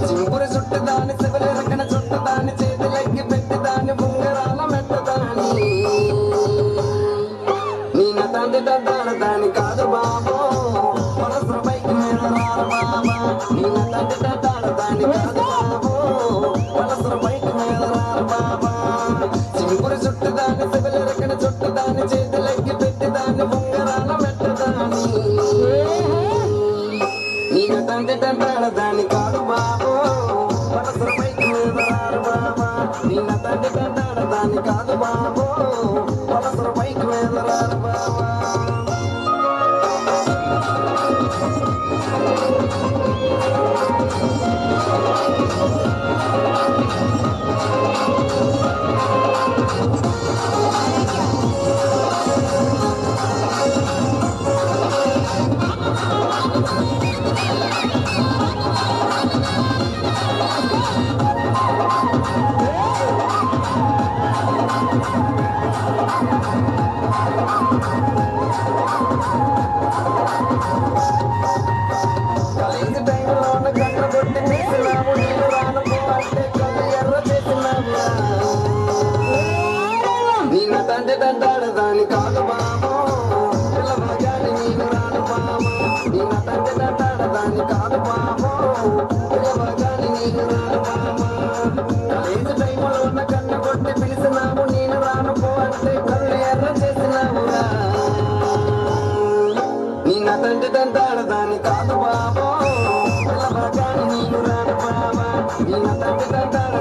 చింపురు చుట్టుదాని శివల రకన చుట్టుదాని చేతులకి పెట్టిదాని బుంగరాల మెట్టదాని నీ నతంది దాని కాదు బాబో మనసు పైకి మీద బాబా నీ నతంది దాని కాదు బాబో మనసు పైకి మీద బాబా చింపురు చుట్టుదాని శివల రకన చుట్టుదాని చేతులకి పెట్టిదాని బుంగరాల మెట్టదాని నీ నతంది దాని కాదు బాబో మనసు పైకి మీద బాబా నీ నతంది దాని కాదు బాబో మనసు పైకి మీద బాబా కాలేజీ టైంలోన కన్ను కొట్టి తీసినావు నేను రానుకో అంటే కళ్ళు ఎర్ర చేసినావు నీ నతంటే తంటాడు దాని కాదు బాబో పిల్లగాని నేను రాను బాబో నీ నతంటే తంటాడు దాని కాదు బాబో పిల్లగాని నేను రాను బాబో కాలేజీ టైంలోన కన్ను కొట్టి పిలిచినావు నేను రానుకో అంటే కళ్ళు ఎర్ర చేసినావుగా నీ నతంటే తంటాడు దాని కాదు బాబో పిల్లగాని నేను రాను బాబా నీ నతంటే తంటాడు